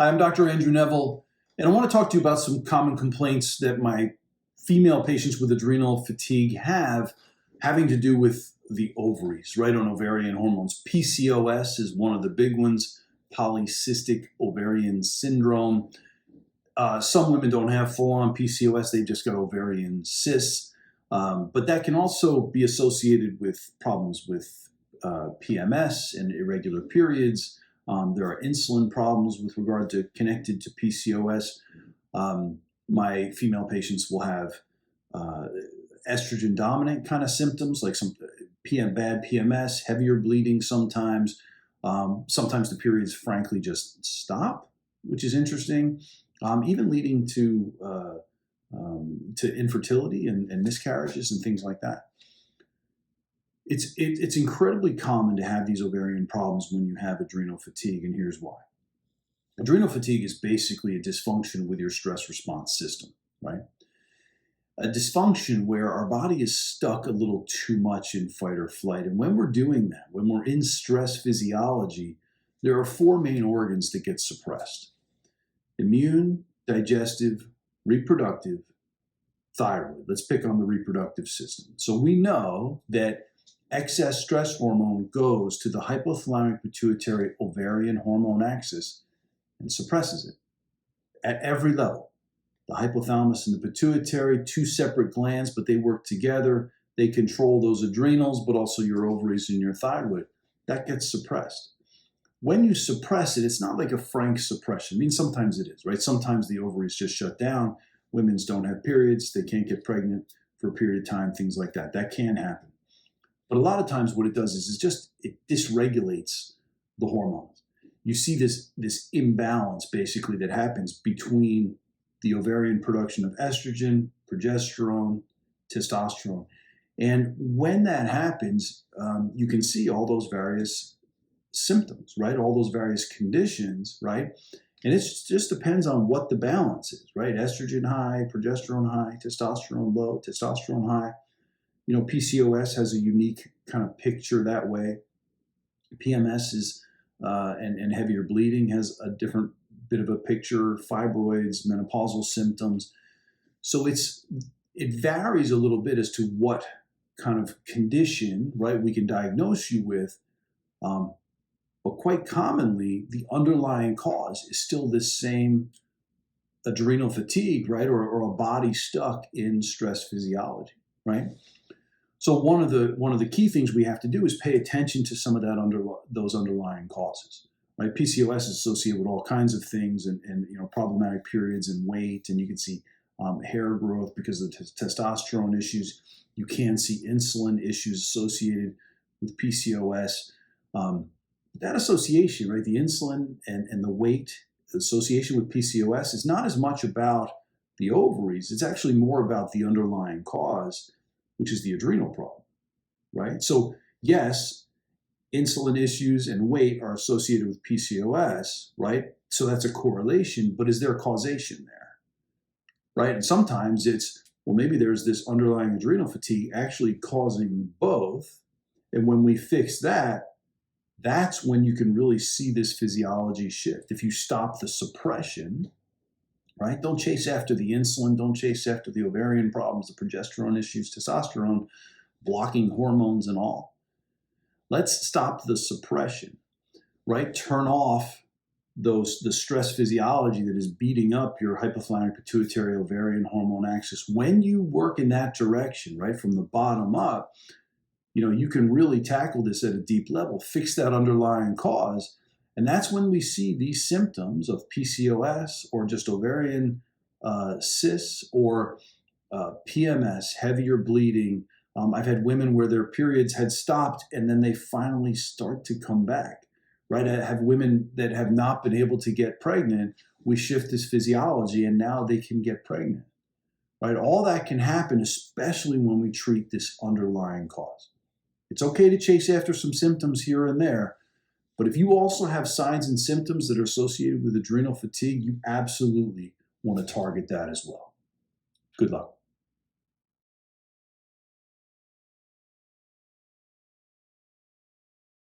Hi, I'm Dr. Andrew Neville, and I want to talk to you about some common complaints that my female patients with adrenal fatigue have, having to do with the ovaries, right, on ovarian hormones. PCOS is one of the big ones, polycystic ovarian syndrome. Some women don't have full-on PCOS, they've just got ovarian cysts, but that can also be associated with problems with PMS and irregular periods. There are insulin problems with regard to connected to PCOS. My female patients will have estrogen dominant kind of symptoms, like some bad PMS, heavier bleeding sometimes. Sometimes the periods frankly just stop, which is interesting, even leading to infertility and miscarriages and things like that. It's incredibly common to have these ovarian problems when you have adrenal fatigue, and here's why. Adrenal fatigue is basically a dysfunction with your stress response system, right? A dysfunction where our body is stuck a little too much in fight or flight. And when we're doing that, when we're in stress physiology, there are four main organs that get suppressed: immune, digestive, reproductive, thyroid. Let's pick on the reproductive system. So we know that excess stress hormone goes to the hypothalamic pituitary ovarian hormone axis and suppresses it at every level. The hypothalamus and the pituitary, two separate glands, but they work together. They control those adrenals, but also your ovaries and your thyroid. That gets suppressed. When you suppress it, it's not like a frank suppression. I mean, sometimes it is, right? Sometimes the ovaries just shut down. Women's don't have periods. They can't get pregnant for a period of time, things like that. That can happen. But a lot of times what it does is it dysregulates the hormones. You see this imbalance basically that happens between the ovarian production of estrogen, progesterone, testosterone. And when that happens, you can see all those various symptoms, right? All those various conditions, right? And it just depends on what the balance is, right? Estrogen high, progesterone high, testosterone low, testosterone high. You know, PCOS has a unique kind of picture that way. PMS is, and heavier bleeding has a different bit of a picture, fibroids, menopausal symptoms. So it varies a little bit as to what kind of condition, right, we can diagnose you with. But quite commonly, the underlying cause is still this same adrenal fatigue, right, or a body stuck in stress physiology, right? So one of the key things we have to do is pay attention to some of those underlying causes, right? PCOS is associated with all kinds of things, and problematic periods and weight, and you can see hair growth because of the testosterone issues. You can see insulin issues associated with PCOS. That association, right, the insulin and the weight, the association with PCOS is not as much about the ovaries. It's actually more about the underlying cause, which is the adrenal problem, right? So yes, insulin issues and weight are associated with PCOS, right? So that's a correlation, but is there causation there, right? And sometimes it's, well, maybe there's this underlying adrenal fatigue actually causing both. And when we fix that, that's when you can really see this physiology shift. If you stop the suppression, right? Don't chase after the insulin. Don't chase after the ovarian problems, the progesterone issues, testosterone, blocking hormones and all. Let's stop the suppression, right? Turn off the stress physiology that is beating up your hypothalamic pituitary ovarian hormone axis. When you work in that direction, right, from the bottom up, you can really tackle this at a deep level, fix that underlying cause. And that's when we see these symptoms of PCOS or just ovarian cysts or PMS, heavier bleeding. I've had women where their periods had stopped and then they finally start to come back, right? I have women that have not been able to get pregnant. We shift this physiology and now they can get pregnant, right? All that can happen, especially when we treat this underlying cause. It's okay to chase after some symptoms here and there, but if you also have signs and symptoms that are associated with adrenal fatigue, you absolutely want to target that as well. Good luck.